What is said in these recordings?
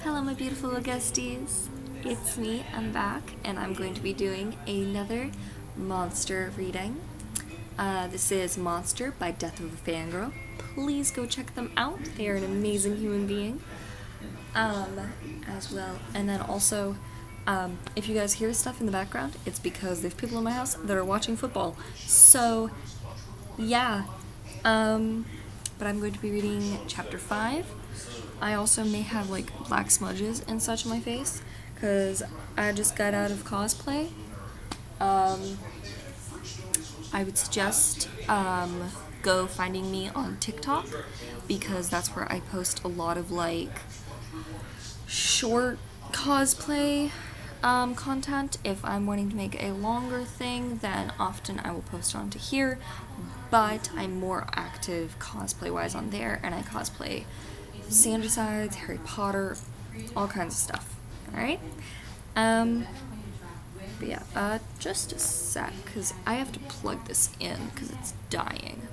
Hello my beautiful ghosties, it's me, I'm back, and I'm going to be doing another monster reading. This is Monster by Death of a Fangirl. Please go check them out, they are an amazing human being. As well, and then also, if you guys hear stuff in the background, it's because there's people in my house that are watching football. So, yeah. But I'm going to be reading chapter 5. I also may have like black smudges and such on my face because I just got out of cosplay. I would suggest go finding me on TikTok because that's where I post a lot of like short cosplay content. If I'm wanting to make a longer thing, then often I will post onto here, but I'm more active cosplay wise on there, and I cosplay Sandersides, Harry Potter, all kinds of stuff. Alright? But yeah, just a sec, because I have to plug this in, because it's dying.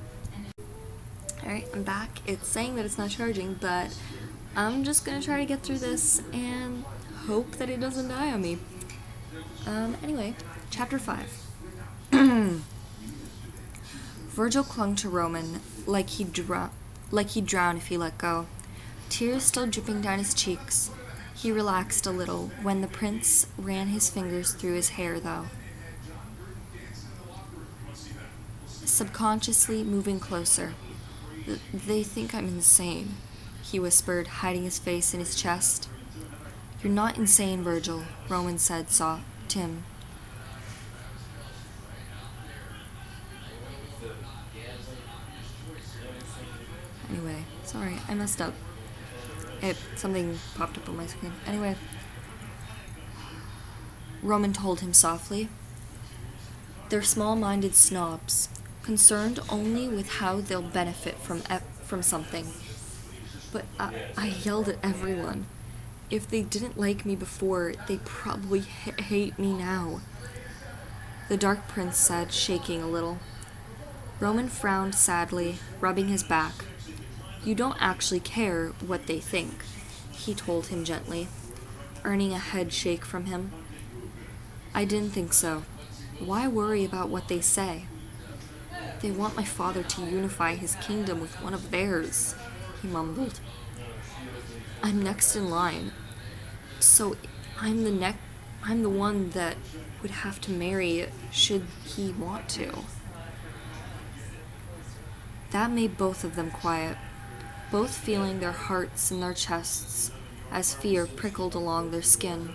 Alright, I'm back. It's saying that it's not charging, but I'm just gonna try to get through this and hope that it doesn't die on me. Anyway, chapter 5. Virgil clung to Roman like he'd drown if he let go. Tears still dripping down his cheeks. He relaxed a little when the prince ran his fingers through his hair, though. Subconsciously moving closer. They think I'm insane, he whispered, hiding his face in his chest. You're not insane, Virgil, Roman said, Tim. Anyway, sorry, I messed up. Something popped up on my screen. Anyway, Roman told him softly. They're small-minded snobs, concerned only with how they'll benefit from something. But I yelled at everyone. If they didn't like me before, they probably hate me now, the Dark Prince said, shaking a little. Roman frowned sadly, rubbing his back. You don't actually care what they think, he told him gently, earning a head shake from him. I didn't think so. Why worry about what they say? They want my father to unify his kingdom with one of theirs, he mumbled. I'm next in line, so I'm the one that would have to marry should he want to. That made both of them quiet, both feeling their hearts in their chests as fear prickled along their skin.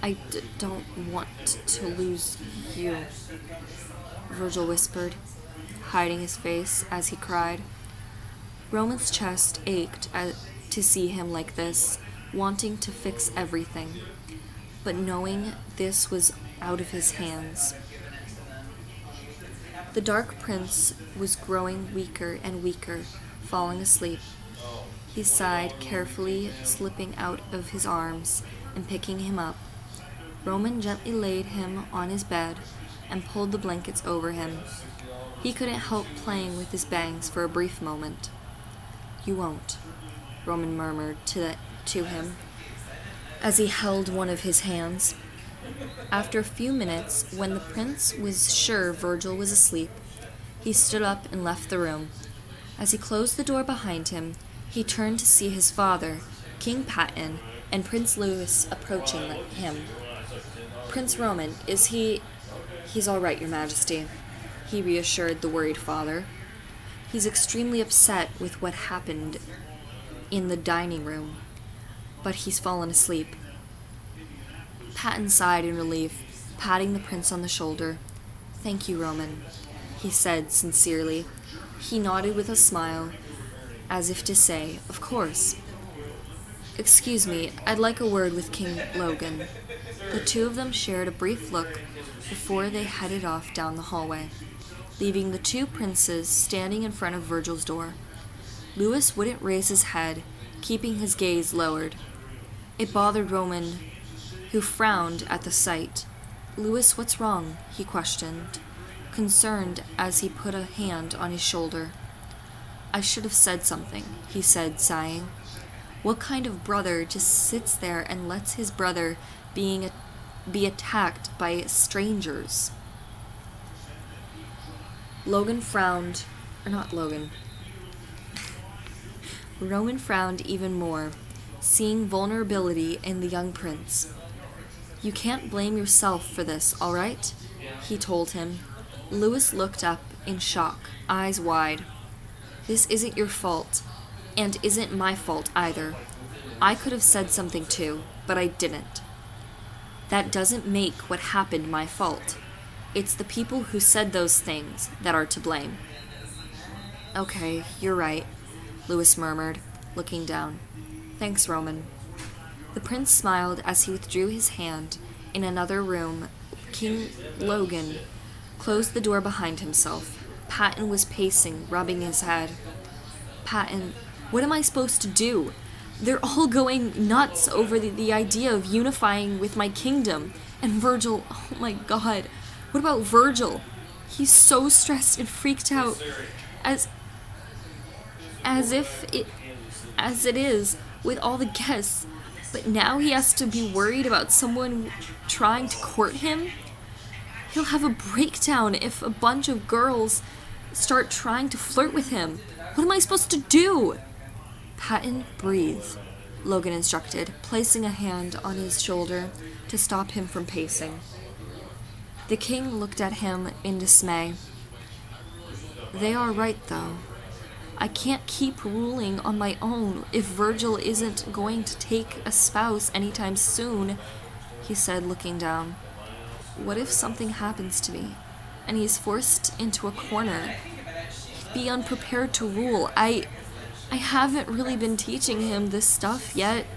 I don't want to lose you, Virgil whispered, hiding his face as he cried. Roman's chest ached to see him like this, wanting to fix everything, but knowing this was out of his hands. The Dark Prince was growing weaker and weaker, falling asleep. He sighed, carefully slipping out of his arms and picking him up. Roman gently laid him on his bed and pulled the blankets over him. He couldn't help playing with his bangs for a brief moment. You won't, Roman murmured to him as he held one of his hands. After a few minutes, when the prince was sure Virgil was asleep, he stood up and left the room. As he closed the door behind him, he turned to see his father, King Patton, and Prince Louis approaching him. Prince Roman, is he... He's all right, Your Majesty, he reassured the worried father. He's extremely upset with what happened in the dining room, but he's fallen asleep. Patton sighed in relief, patting the prince on the shoulder. Thank you, Roman, he said sincerely. He nodded with a smile, as if to say, of course. Excuse me, I'd like a word with King Logan. The two of them shared a brief look before they headed off down the hallway, leaving the two princes standing in front of Virgil's door. Louis wouldn't raise his head, keeping his gaze lowered. It bothered Roman, who frowned at the sight. Louis, what's wrong? He questioned, concerned as he put a hand on his shoulder. I should have said something, he said, sighing. What kind of brother just sits there and lets his brother be attacked by strangers? Logan frowned, or not Logan. Roman frowned even more, seeing vulnerability in the young prince. You can't blame yourself for this, all right? He told him. Lewis looked up in shock, eyes wide. This isn't your fault, and isn't my fault either. I could have said something too, but I didn't. That doesn't make what happened my fault. It's the people who said those things that are to blame. Okay, you're right, Lewis murmured, looking down. Thanks, Roman. The prince smiled as he withdrew his hand. In another room, King Logan closed the door behind himself. Patton was pacing, rubbing his head. Patton, what am I supposed to do? They're all going nuts over the idea of unifying with my kingdom. And Virgil, oh my god, what about Virgil? He's so stressed and freaked out, as it is with all the guests. But now he has to be worried about someone trying to court him? He'll have a breakdown if a bunch of girls start trying to flirt with him. What am I supposed to do? Patton, breathe, Logan instructed, placing a hand on his shoulder to stop him from pacing. The king looked at him in dismay. They are right, though. I can't keep ruling on my own if Virgil isn't going to take a spouse anytime soon, he said, looking down. What if something happens to me, and he's forced into a corner? He'd be unprepared to rule. I haven't really been teaching him this stuff yet,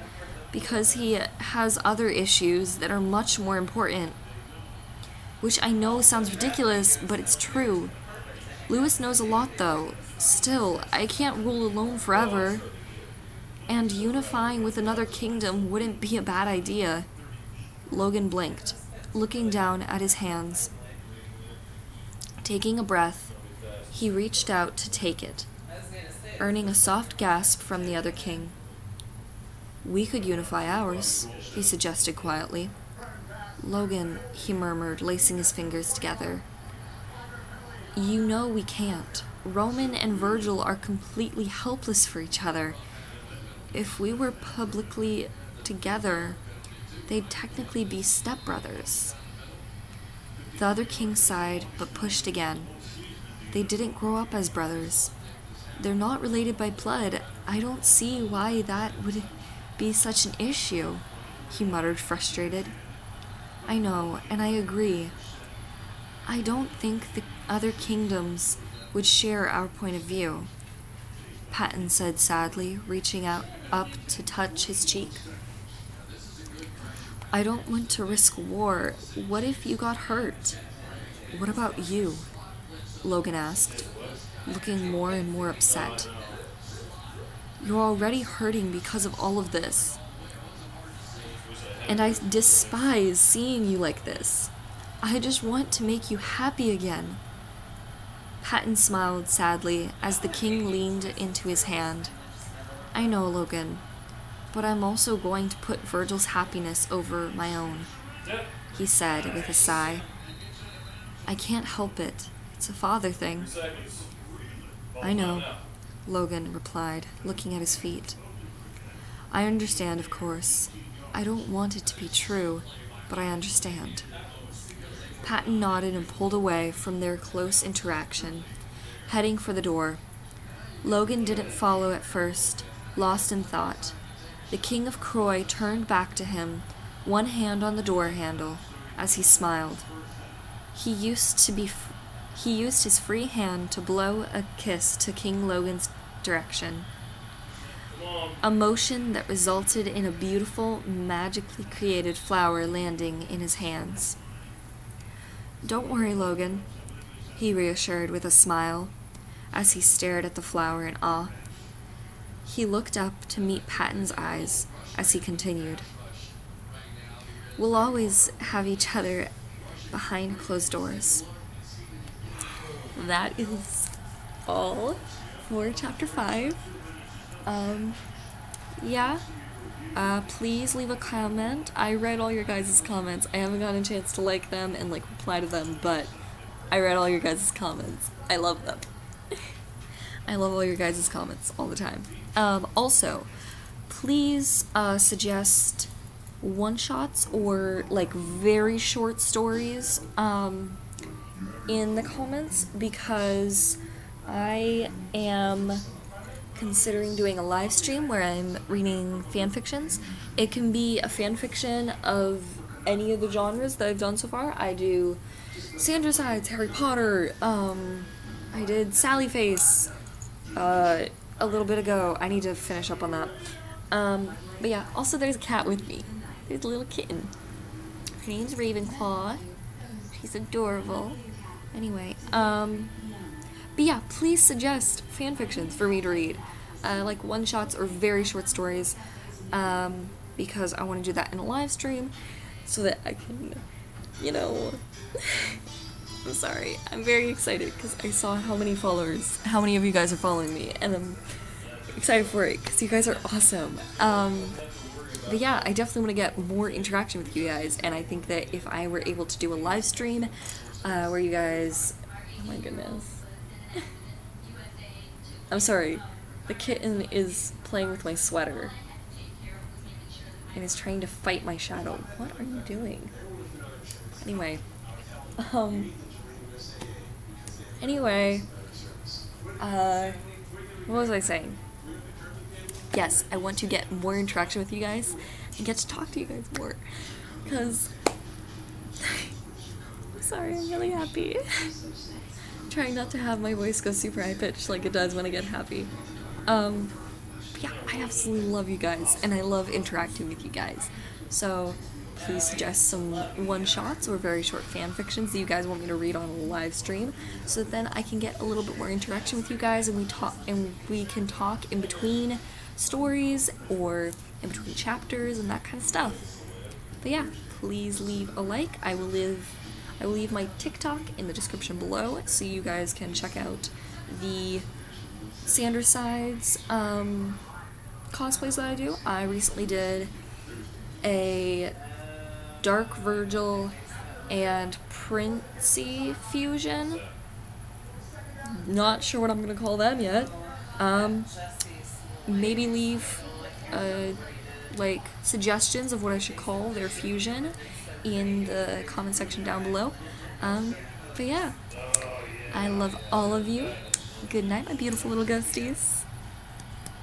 because he has other issues that are much more important. Which I know sounds ridiculous, but it's true. Lewis knows a lot, though. Still, I can't rule alone forever. And unifying with another kingdom wouldn't be a bad idea. Logan blinked, looking down at his hands. Taking a breath, he reached out to take it, earning a soft gasp from the other king. We could unify ours, he suggested quietly. Logan, he murmured, lacing his fingers together. You know we can't. Roman and Virgil are completely helpless for each other. If we were publicly together, they'd technically be stepbrothers. The other king sighed, but pushed again. They didn't grow up as brothers. They're not related by blood. I don't see why that would be such an issue, he muttered, frustrated. I know, and I agree. I don't think the other kingdoms would share our point of view, Patton said sadly, reaching out up to touch his cheek. I don't want to risk war. What if you got hurt? What about you? Logan asked, looking more and more upset. You're already hurting because of all of this. And I despise seeing you like this. I just want to make you happy again. Patton smiled sadly as the king leaned into his hand. I know, Logan, but I'm also going to put Virgil's happiness over my own, he said with a sigh. I can't help it. It's a father thing. I know, Logan replied, looking at his feet. I understand, of course. I don't want it to be true, but I understand. Patton nodded and pulled away from their close interaction, heading for the door. Logan didn't follow at first, lost in thought. The King of Croy turned back to him, one hand on the door handle, as he smiled. He used his free hand to blow a kiss to King Logan's direction, a motion that resulted in a beautiful, magically created flower landing in his hands. Don't worry, Logan, he reassured with a smile, as he stared at the flower in awe. He looked up to meet Patton's eyes as he continued. We'll always have each other behind closed doors. That is all for chapter 5. yeah, please leave a comment. I read all your guys' comments. I haven't gotten a chance to like them and like reply to them, but I read all your guys' comments. I love them. I love all your guys' comments all the time. Also, please suggest one-shots or like very short stories in the comments, because I am considering doing a live stream where I'm reading fan fictions. It can be a fan fiction of any of the genres that I've done so far. I do Sandersides, Harry Potter, I did Sally Face a little bit ago. I need to finish up on that. But yeah, also there's a cat with me. There's a little kitten. Her name's Ravenclaw. She's adorable. Anyway, but yeah, please suggest fan fictions for me to read. Like one-shots or very short stories. Because I want to do that in a live stream so that I can, you know... I'm sorry. I'm very excited because I saw how many how many of you guys are following me, and I'm excited for it because you guys are awesome. But yeah, I definitely want to get more interaction with you guys, and I think that if I were able to do a live stream where you guys... Oh my goodness. I'm sorry. The kitten is playing with my sweater and is trying to fight my shadow. What are you doing? Anyway, what was I saying? Yes, I want to get more interaction with you guys and get to talk to you guys more, because sorry, I'm really happy. Trying not to have my voice go super high-pitched like it does when I get happy. Yeah, I absolutely love you guys, and I love interacting with you guys. So please suggest some one-shots or very short fan fictions that you guys want me to read on a live stream, so that then I can get a little bit more interaction with you guys, and we can talk in between stories or in between chapters and that kind of stuff. But yeah, please leave a like. I will leave my TikTok in the description below, so you guys can check out the Sandersides cosplays that I do. I recently did a Dark Virgil and Princey fusion. Not sure what I'm gonna call them yet. Maybe leave like suggestions of what I should call their fusion in the comment section down below. But yeah, I love all of you. Good night, my beautiful little ghosties.